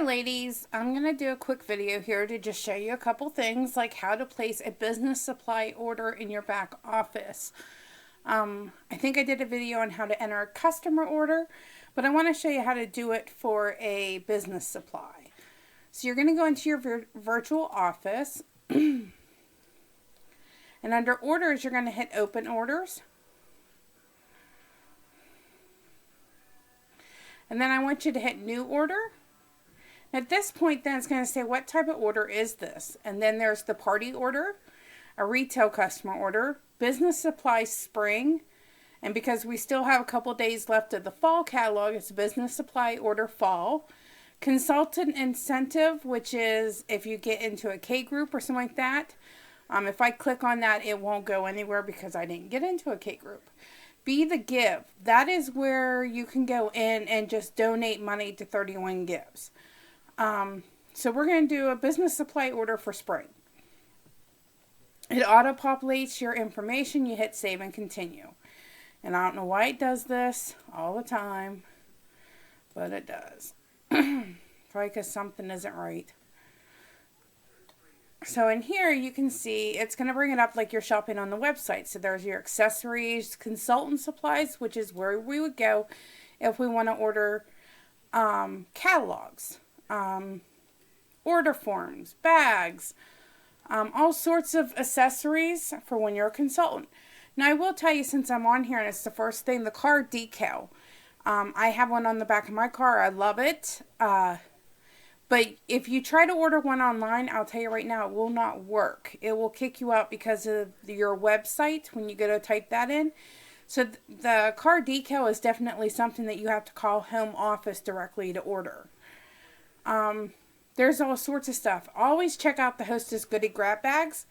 ladies, I'm going to do a quick video here to just show you a couple things like how to place a business supply order in your back office. I think I did a video on how to enter a customer order, but I want to show you how to do it for a business supply. So you're going to go into your virtual office, and under orders you're going to hit open orders. And then I want you to hit new order. At this point, then it's going to say what type of order is this. And then there's the party order, a retail customer order, business supply spring. And because we still have a couple days left of the fall catalog, it's business supply order fall. Consultant incentive, which is if you get into a K group or something like that. If I click on that, it won't go anywhere because I didn't get into a K group. Be the give. That is where you can go in and just donate money to 31 Gives. So we're going to do a business supply order for spring. It auto-populates your information. You hit save and continue. And I don't know why it does this all the time, but it does. Probably because something isn't right. So in here you can see it's going to bring it up like you're shopping on the website. So there's your accessories, consultant supplies, which is where we would go if we want to order catalogs. Order forms, bags, all sorts of accessories for when you're a consultant. Now I will tell you, since I'm on here and it's the first thing, the car decal. I have one on the back of my car. I love it. But if you try to order one online, I'll tell you right now, it will not work. It will kick you out because of your website when you go to type that in. So the car decal is definitely something that you have to call home office directly to order. There's all sorts of stuff. Always check out the Hostess Goodie grab bags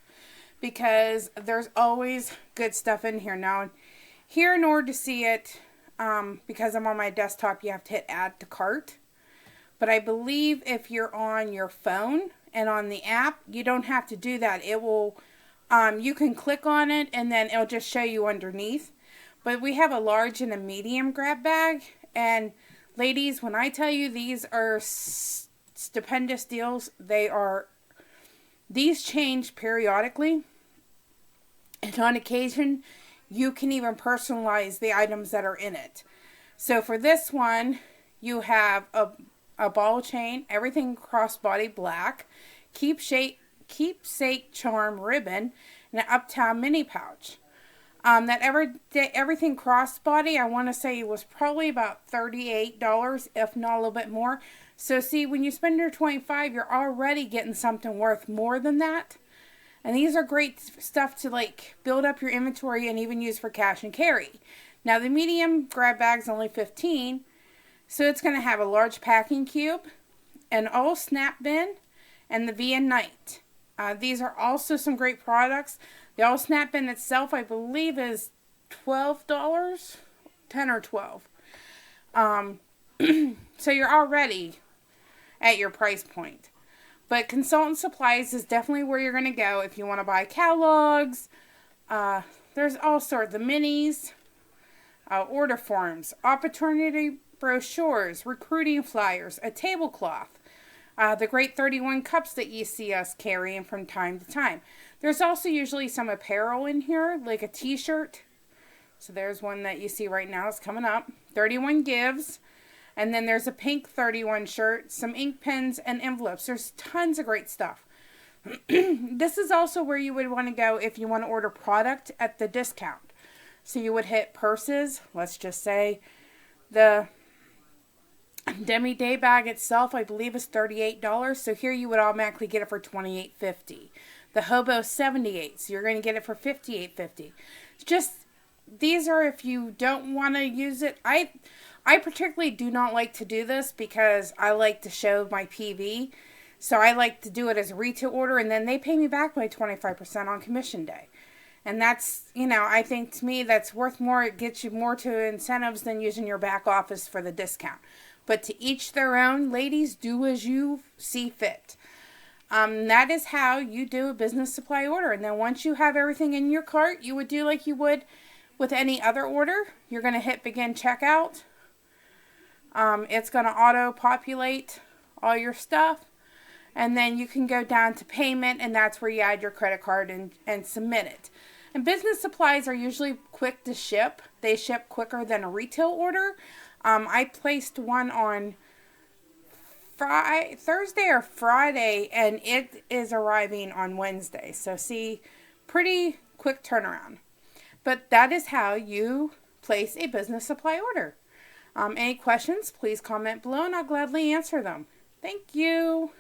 because there's always good stuff in here. Now, here in order to see it, because I'm on my desktop, you have to hit add to cart. But I believe if you're on your phone and on the app, you don't have to do that. It will, you can click on it and then it'll just show you underneath. But we have a large and a medium grab bag. And ladies, when I tell you these are stupendous deals, these change periodically. And on occasion, you can even personalize the items that are in it. So for this one, you have a ball chain, everything crossbody black, keepsake charm ribbon, and an Uptown mini pouch. Everything crossbody, I want to say it was probably about $38, if not a little bit more. So see, when you spend your $25, you're already getting something worth more than that. And these are great stuff to like build up your inventory and even use for cash and carry. Now the medium grab bag's only $15. So it's going to have a large packing cube, an all snap bin, and the VN Night. These are also some great products. The all snap bin itself, I believe, is $12, 10 or 12. So you're already at your price point. But consultant supplies is definitely where you're going to go if you want to buy catalogs. There's all sorts, the minis, order forms, opportunity brochures, recruiting flyers, a tablecloth, the great 31 cups that you see us carrying from time to time. There's also usually some apparel in here, like a t-shirt. So there's one that you see right now. It's coming up. 31 Gives. And then there's a pink 31 shirt, some ink pens, and envelopes. There's tons of great stuff. This is also where you would want to go if you want to order product at the discount. So you would hit purses. Let's just say the Demi Day bag itself, I believe, is $38. So here you would automatically get it for $28.50. The Hobo 78, so you're going to get it for $58.50. Just, these are if you don't want to use it. I particularly do not like to do this because I like to show my PV. So I like to do it as a retail order, and then they pay me back by 25% on commission day. And that's, I think to me that's worth more. It gets you more to incentives than using your back office for the discount. But to each their own. Ladies, do as you see fit. That is how you do a business supply order. And then once you have everything in your cart, you would do like you would with any other order. You're going to hit begin checkout. It's going to auto-populate all your stuff. And then you can go down to payment, and that's where you add your credit card and submit it. And business supplies are usually quick to ship. They ship quicker than a retail order. I placed one on Thursday or Friday, and it is arriving on Wednesday. So see, pretty quick turnaround. But that is how you place a business supply order. Any questions, please comment below and I'll gladly answer them. Thank you.